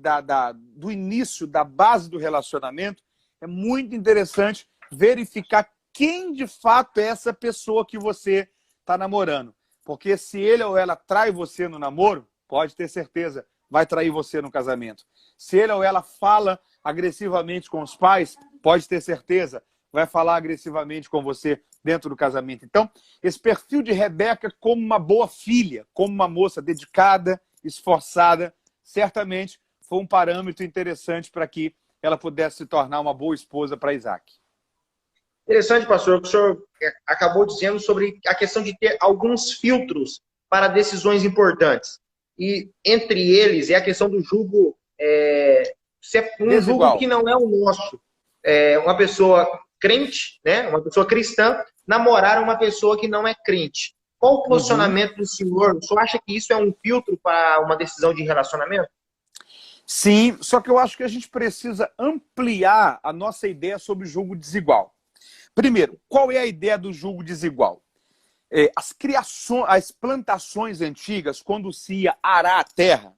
do início, da base do relacionamento, é muito interessante verificar quem de fato é essa pessoa que você está namorando. Porque se ele ou ela trai você no namoro, pode ter certeza, vai trair você no casamento. Se ele ou ela fala agressivamente com os pais, pode ter certeza, vai falar agressivamente com você dentro do casamento. Então, esse perfil de Rebeca como uma boa filha, como uma moça dedicada, esforçada, certamente foi um parâmetro interessante para que ela pudesse se tornar uma boa esposa para Isaac. Interessante, pastor, o que o senhor acabou dizendo sobre a questão de ter alguns filtros para decisões importantes. E entre eles é a questão do jugo, jugo que não é o nosso. Uma pessoa crente, né, uma pessoa cristã, namorar uma pessoa que não é crente. Qual o posicionamento do senhor? O senhor acha que isso é um filtro para uma decisão de relacionamento? Sim, só que eu acho que a gente precisa ampliar a nossa ideia sobre o jugo desigual. Primeiro, qual é a ideia do jugo desigual? As plantações antigas, quando se ia arar a terra,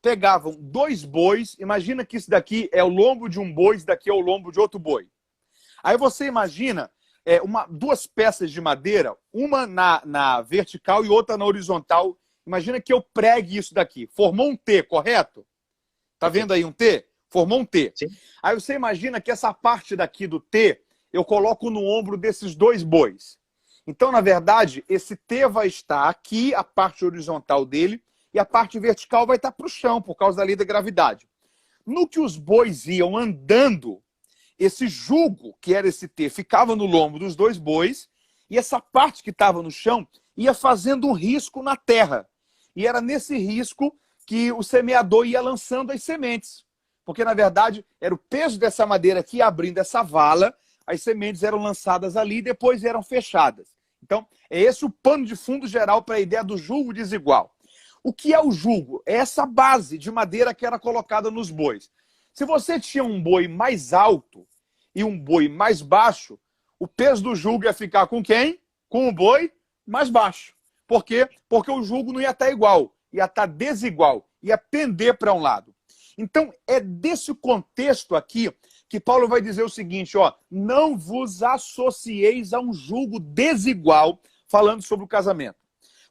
pegavam 2 bois, imagina que isso daqui é o lombo de um boi, isso daqui é o lombo de outro boi. Aí você imagina 2 peças de madeira, uma na vertical e outra na horizontal. Imagina que eu pregue isso daqui. Formou um T, correto? Tá vendo aí um T? Formou um T. Sim. Aí você imagina que essa parte daqui do T, eu coloco no ombro desses 2 bois. Então, na verdade, esse T vai estar aqui, a parte horizontal dele, e a parte vertical vai estar para o chão, por causa da lei da gravidade. No que os bois iam andando, esse jugo, que era esse T, ficava no lombo dos 2 bois, e essa parte que estava no chão ia fazendo um risco na terra. E era nesse risco que o semeador ia lançando as sementes. Porque, na verdade, era o peso dessa madeira que ia abrindo essa vala, as sementes eram lançadas ali e depois eram fechadas. Então, é esse o pano de fundo geral para a ideia do jugo desigual. O que é o jugo? É essa base de madeira que era colocada nos bois. Se você tinha um boi mais alto e um boi mais baixo, o peso do jugo ia ficar com quem? Com o boi mais baixo. Por quê? Porque o jugo não ia estar igual, ia estar desigual, ia pender para um lado. Então, é desse contexto aqui que Paulo vai dizer o seguinte, ó, não vos associeis a um jugo desigual, falando sobre o casamento.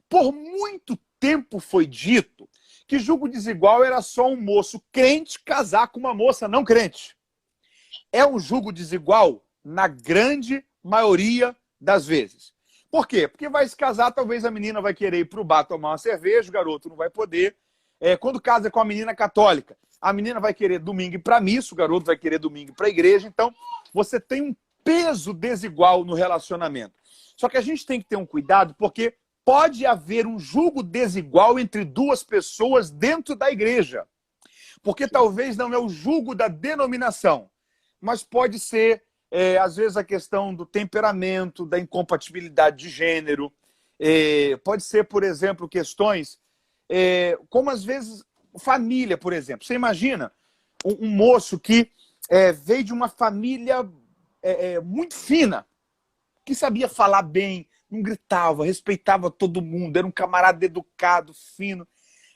Por muito tempo foi dito que jugo desigual era só um moço crente casar com uma moça não crente. É um jugo desigual na grande maioria das vezes. Por quê? Porque vai se casar, talvez a menina vai querer ir para o bar tomar uma cerveja, o garoto não vai poder. Quando casa com a menina católica, a menina vai querer domingo ir para a missa, o garoto vai querer domingo para a igreja. Então, você tem um peso desigual no relacionamento. Só que a gente tem que ter um cuidado, porque pode haver um jugo desigual entre duas pessoas dentro da igreja. Porque talvez não é o jugo da denominação, mas pode ser, às vezes, a questão do temperamento, da incompatibilidade de gênero. Pode ser, por exemplo, questões como, às vezes, família, por exemplo. Você imagina um moço que veio de uma família muito fina, que sabia falar bem, não gritava, respeitava todo mundo, era um camarada educado, fino.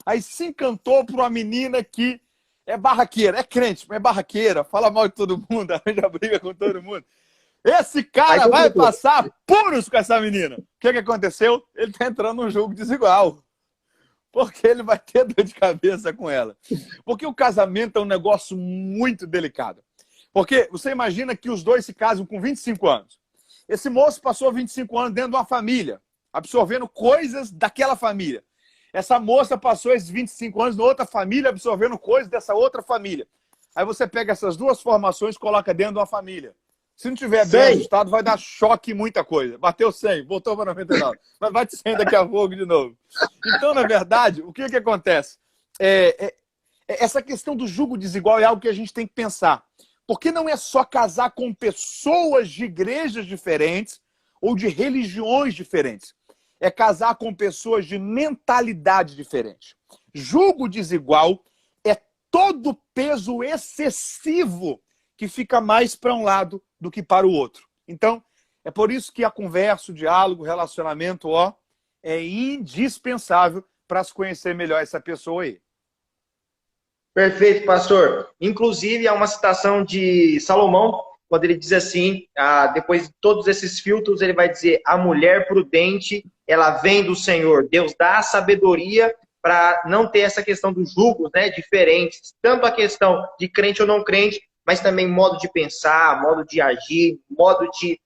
Aí se encantou por uma menina que é barraqueira, é crente, mas é barraqueira, fala mal de todo mundo, arranja briga com todo mundo. Esse cara vai passar puros com essa menina. O que aconteceu? Ele está entrando num jogo desigual. Porque ele vai ter dor de cabeça com ela. Porque o casamento é um negócio muito delicado. Porque você imagina que os dois se casam com 25 anos. Esse moço passou 25 anos dentro de uma família, absorvendo coisas daquela família. Essa moça passou esses 25 anos em outra família, absorvendo coisas dessa outra família. Aí você pega essas duas formações e coloca dentro de uma família. Se não tiver bem ajustado, vai dar choque em muita coisa. Bateu 100, voltou para 99. Mas bate 100 daqui a pouco de novo. Então, na verdade, o que acontece? Essa questão do jugo desigual é algo que a gente tem que pensar. Porque não é só casar com pessoas de igrejas diferentes ou de religiões diferentes. É casar com pessoas de mentalidade diferente. Jugo desigual é todo peso excessivo que fica mais para um lado do que para o outro. Então, é por isso que a conversa, o diálogo, o relacionamento, é indispensável para se conhecer melhor essa pessoa aí. Perfeito, pastor. Inclusive, há uma citação de Salomão, quando ele diz assim, depois de todos esses filtros, ele vai dizer, a mulher prudente, ela vem do Senhor. Deus dá a sabedoria para não ter essa questão dos julgos, né, diferentes. Tanto a questão de crente ou não crente, mas também modo de pensar, modo de agir, modo de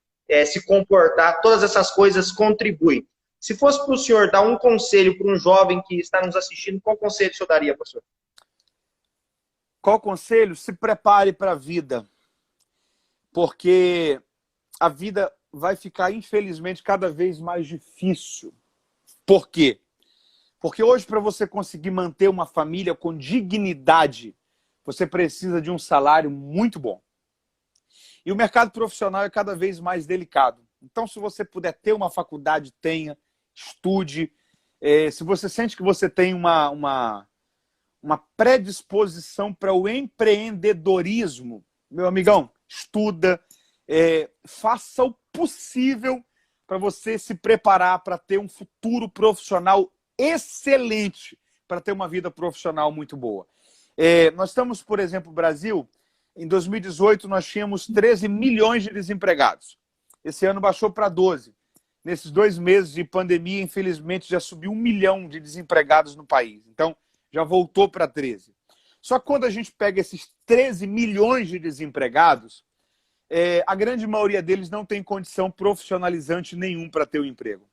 se comportar. Todas essas coisas contribuem. Se fosse para o senhor dar um conselho para um jovem que está nos assistindo, qual conselho o senhor daria, pastor? Qual conselho? Se prepare para a vida. Porque a vida vai ficar, infelizmente, cada vez mais difícil. Por quê? Porque hoje, para você conseguir manter uma família com dignidade, você precisa de um salário muito bom. E o mercado profissional é cada vez mais delicado. Então, se você puder ter uma faculdade, tenha, estude. Se você sente que você tem uma predisposição para o empreendedorismo, meu amigão, estuda, faça o possível para você se preparar para ter um futuro profissional excelente, para ter uma vida profissional muito boa. Nós estamos, por exemplo, no Brasil, em 2018 nós tínhamos 13 milhões de desempregados. Esse ano baixou para 12. Nesses 2 meses de pandemia, infelizmente, já subiu 1 milhão de desempregados no país. Então, já voltou para 13. Só que quando a gente pega esses 13 milhões de desempregados, a grande maioria deles não tem condição profissionalizante nenhum para ter um emprego.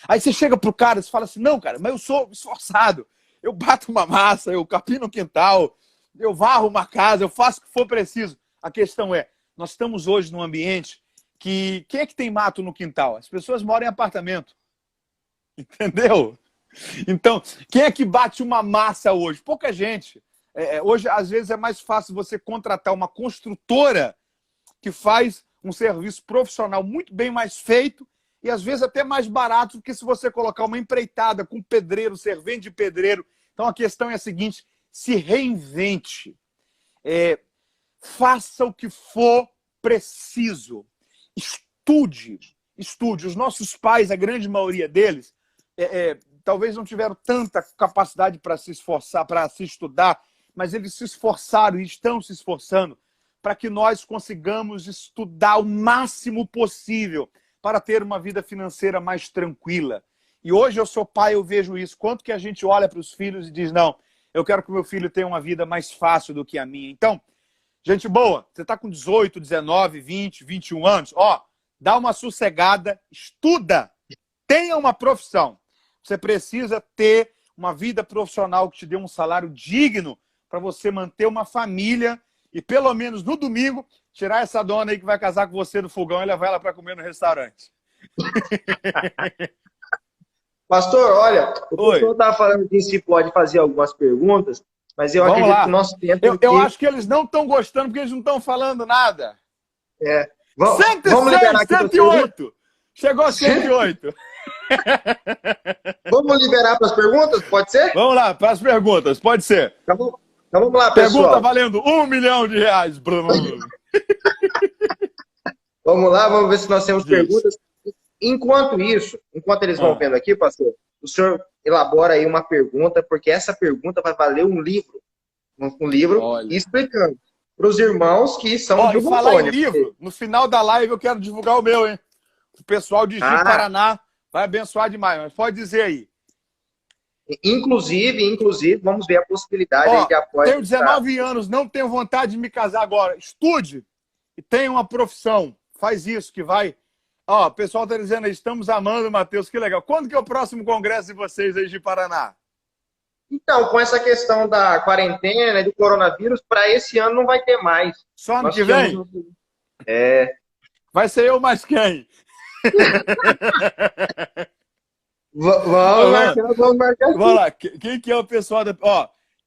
Aí você chega pro cara e fala assim, não, cara, mas eu sou esforçado. Eu bato uma massa, eu capino o quintal, eu varro uma casa, eu faço o que for preciso. A questão é, nós estamos hoje num ambiente que... Quem é que tem mato no quintal? As pessoas moram em apartamento. Entendeu? Então, quem é que bate uma massa hoje? Pouca gente. Hoje, às vezes, é mais fácil você contratar uma construtora que faz um serviço profissional muito bem mais feito e, às vezes, até mais barato do que se você colocar uma empreitada com pedreiro, servente de pedreiro. Então, a questão é a seguinte, se reinvente. Faça o que for preciso. Estude. Os nossos pais, a grande maioria deles, talvez não tiveram tanta capacidade para se esforçar, para se estudar, mas eles se esforçaram e estão se esforçando para que nós consigamos estudar o máximo possível para ter uma vida financeira mais tranquila. E hoje eu sou pai, eu vejo isso. Quanto que a gente olha para os filhos e diz, não, eu quero que o meu filho tenha uma vida mais fácil do que a minha. Então, gente boa, você está com 18, 19, 20, 21 anos, dá uma sossegada, estuda, tenha uma profissão. Você precisa ter uma vida profissional que te dê um salário digno para você manter uma família e, pelo menos no domingo, tirar essa dona aí que vai casar com você do fogão e levar ela para comer no restaurante. Pastor, olha, o pastor estava falando que se pode fazer algumas perguntas, mas eu acredito que o nosso tempo... Eu acho que eles não estão gostando porque eles não estão falando nada. Vamos liberar aqui 108! Chegou a 108. Vamos liberar para as perguntas? Pode ser? Vamos lá, para as perguntas, pode ser. Então vamos lá, pessoal. Pergunta valendo R$1 milhão. Vamos lá, vamos ver se nós temos perguntas. Enquanto eles vão vendo aqui, pastor, o senhor elabora aí uma pergunta, porque essa pergunta vai valer um livro. Um livro explicando para os irmãos que são de falar em livro, no final da live eu quero divulgar o meu, hein? O pessoal de Ji Paraná vai abençoar demais, mas pode dizer aí. Inclusive, vamos ver a possibilidade aí de apoio. Tenho 19 anos, não tenho vontade de me casar agora. Estude e tenha uma profissão. Faz isso que vai... o pessoal está dizendo aí, estamos amando, Matheus, que legal. Quando que é o próximo congresso de vocês aí de Paraná? Então, com essa questão da quarentena e do coronavírus, para esse ano não vai ter mais. Só ano que vem? Vai ser eu mais quem? Vamos marcar. Vamos lá. Quem que é o pessoal da...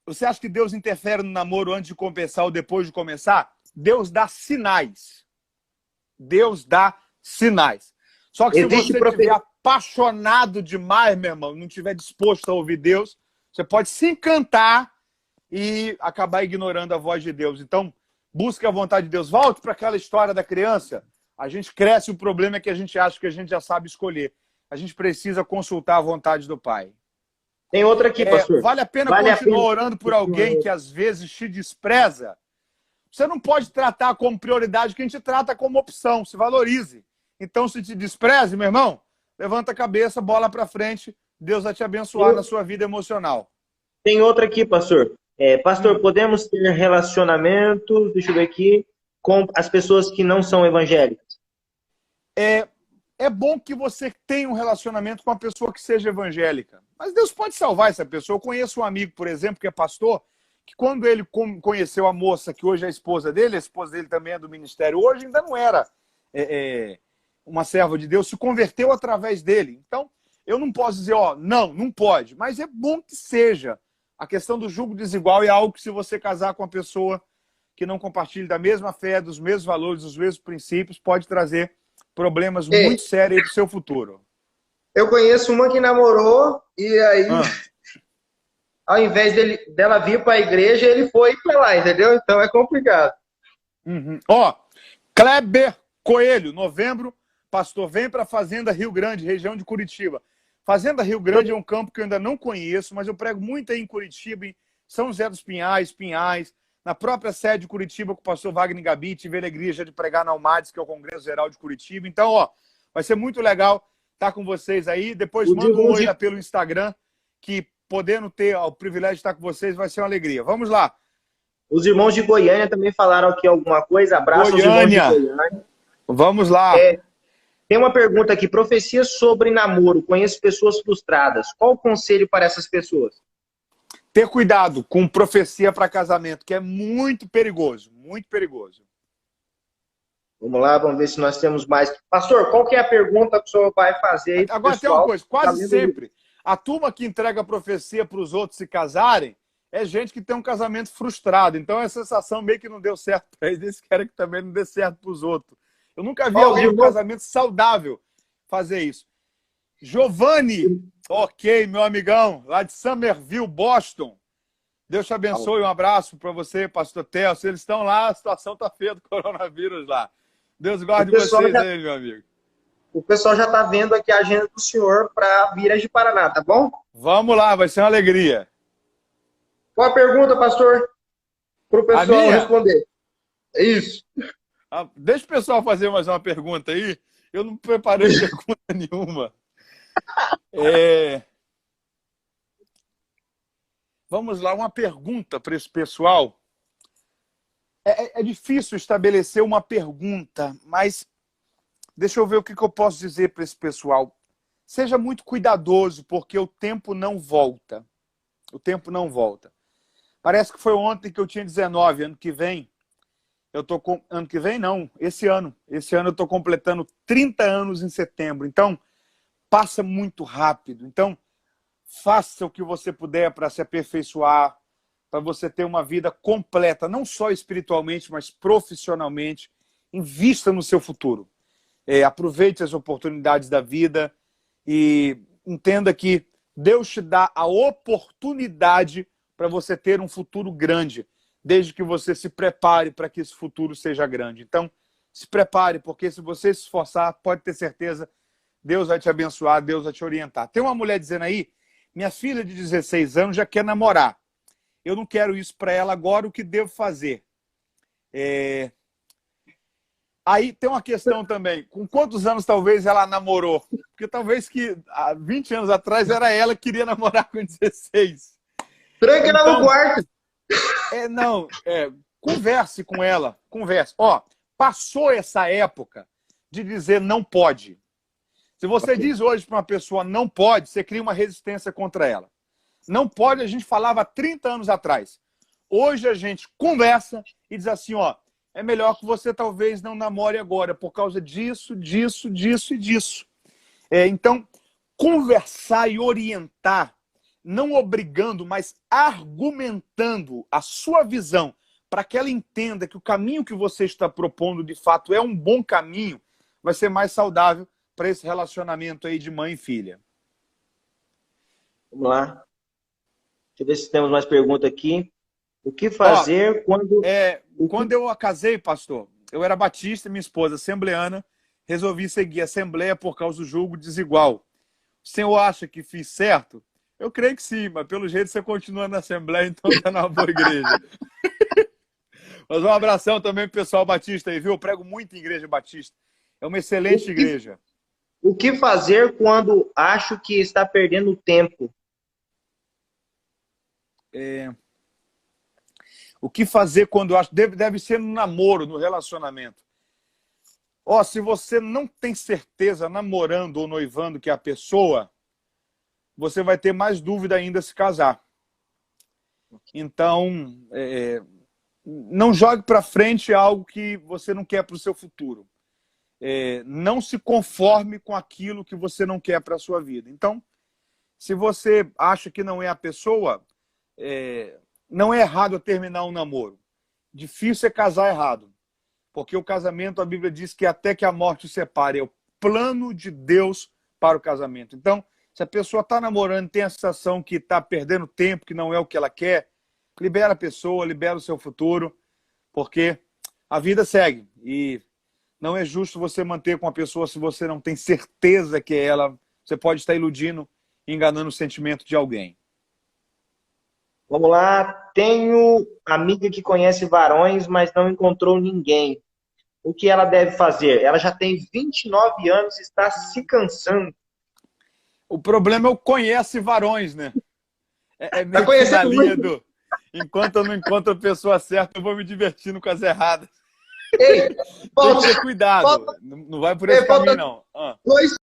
você acha que Deus interfere no namoro antes de começar ou depois de começar? Deus dá sinais. Deus dá sinais. Só que se você estiver apaixonado demais, meu irmão, não estiver disposto a ouvir Deus, você pode se encantar e acabar ignorando a voz de Deus. Então, busque a vontade de Deus. Volte para aquela história da criança. A gente cresce, o problema é que a gente acha que a gente já sabe escolher. A gente precisa consultar a vontade do Pai. Tem outra aqui, pastor. Vale a pena continuar orando por alguém que às vezes te despreza? Você não pode tratar como prioridade, que a gente trata como opção. Se valorize. Então, se te despreze, meu irmão, levanta a cabeça, bola para frente. Deus vai te abençoar na sua vida emocional. Tem outra aqui, pastor. Pastor, podemos ter relacionamentos, deixa eu ver aqui, com as pessoas que não são evangélicas? É bom que você tenha um relacionamento com uma pessoa que seja evangélica. Mas Deus pode salvar essa pessoa. Eu conheço um amigo, por exemplo, que é pastor, que quando ele conheceu a moça, que hoje é a esposa dele também é do ministério, hoje ainda não era uma serva de Deus, se converteu através dele. Então, eu não posso dizer, não pode. Mas é bom que seja. A questão do julgo desigual é algo que, se você casar com uma pessoa que não compartilha da mesma fé, dos mesmos valores, dos mesmos princípios, pode trazer problemas muito sérios para o seu futuro. Eu conheço uma que namorou e aí, ao invés dela vir para a igreja, ele foi para lá, entendeu? Então é complicado. Kleber Coelho, novembro, pastor, vem para a Fazenda Rio Grande, região de Curitiba. Fazenda Rio Grande é um campo que eu ainda não conheço, mas eu prego muito aí em Curitiba, em São José dos Pinhais, na própria sede de Curitiba, com o pastor Wagner Gabi, tive a alegria já de pregar na UMADES, que é o Congresso Geral de Curitiba. Então, vai ser muito legal estar com vocês aí. Depois manda um oi lá pelo Instagram, que podendo ter o privilégio de estar com vocês, vai ser uma alegria. Vamos lá. Os irmãos de Goiânia também falaram aqui alguma coisa. Abraço aos irmãos de Goiânia. Vamos lá. Tem uma pergunta aqui. Profecias sobre namoro. Conheço pessoas frustradas. Qual o conselho para essas pessoas? Ter cuidado com profecia para casamento, que é muito perigoso. Muito perigoso. Vamos lá, vamos ver se nós temos mais. Pastor, qual que é a pergunta que o senhor vai fazer aí? Agora tem uma coisa. Quase sempre A turma que entrega a profecia para os outros se casarem é gente que tem um casamento frustrado. Então, a sensação meio que não deu certo para eles, eles querem que também não dê certo para os outros. Eu nunca vi alguém com casamento saudável fazer isso. Giovanni, ok, meu amigão, lá de Somerville, Boston. Deus te abençoe, um abraço para você, pastor Telso. Eles estão lá, a situação está feia do coronavírus lá. Deus guarde vocês aí, meu amigo. O pessoal já está vendo aqui a agenda do senhor para Viras de Paraná, tá bom? Vamos lá, vai ser uma alegria. Qual a pergunta, pastor? Para o pessoal responder. É isso. Deixa o pessoal fazer mais uma pergunta aí. Eu não preparei pergunta nenhuma. Vamos lá, uma pergunta para esse pessoal. É difícil estabelecer uma pergunta, mas deixa eu ver o que eu posso dizer para esse pessoal. Seja muito cuidadoso, porque o tempo não volta. O tempo não volta. Parece que foi ontem que eu tinha 19. Ano que vem, ano que vem não, esse ano. Esse ano eu estou completando 30 anos em setembro. Então, passa muito rápido. Então, faça o que você puder para se aperfeiçoar, para você ter uma vida completa, não só espiritualmente, mas profissionalmente. Invista no seu futuro. Aproveite as oportunidades da vida e entenda que Deus te dá a oportunidade para você ter um futuro grande, desde que você se prepare para que esse futuro seja grande. Então, se prepare, porque se você se esforçar, pode ter certeza, Deus vai te abençoar, Deus vai te orientar. Tem uma mulher dizendo aí, minha filha de 16 anos já quer namorar. Eu não quero isso para ela agora, o que devo fazer? Aí tem uma questão também, com quantos anos talvez ela namorou? Porque talvez que há 20 anos atrás era ela que queria namorar com 16. Tranca ela no quarto. Converse com ela, converse. Passou essa época de dizer não pode. Se você diz hoje para uma pessoa não pode, você cria uma resistência contra ela. Não pode, a gente falava há 30 anos atrás. Hoje a gente conversa e diz assim, é melhor que você talvez não namore agora, por causa disso, disso, disso e disso. Então, conversar e orientar, não obrigando, mas argumentando a sua visão, para que ela entenda que o caminho que você está propondo, de fato, é um bom caminho, vai ser mais saudável para esse relacionamento aí de mãe e filha. Vamos lá. Deixa eu ver se temos mais perguntas aqui. O que fazer quando... Quando eu a casei, pastor, eu era batista e minha esposa assembleana, resolvi seguir a Assembleia por causa do julgo desigual. O senhor acha que fiz certo? Eu creio que sim, mas pelo jeito você continua na Assembleia, então está numa boa igreja. Mas um abração também pro pessoal batista aí, viu? Eu prego muito em igreja batista. É uma excelente igreja. O que fazer quando acho que está perdendo tempo? O que fazer quando acho... Deve ser no namoro, no relacionamento. Se você não tem certeza, namorando ou noivando, que é a pessoa, você vai ter mais dúvida ainda se casar. Então, não jogue para frente algo que você não quer para o seu futuro. Não se conforme com aquilo que você não quer para a sua vida. Então, se você acha que não é a pessoa, não é errado terminar um namoro. Difícil é casar errado. Porque o casamento, a Bíblia diz que até que a morte o separe, é o plano de Deus para o casamento. Então, se a pessoa está namorando, tem a sensação que está perdendo tempo, que não é o que ela quer, libera a pessoa, libera o seu futuro, porque a vida segue. E não é justo você manter com a pessoa se você não tem certeza que é ela. Você pode estar iludindo, enganando o sentimento de alguém. Vamos lá. Tenho amiga que conhece varões, mas não encontrou ninguém. O que ela deve fazer? Ela já tem 29 anos e está se cansando. O problema é o conhece varões, né? Meio Tá que na linha muito. do... Enquanto eu não encontro a pessoa certa, eu vou me divertindo com as erradas. Ei, Tem que ter cuidado. Não vai por esse caminho, não. 2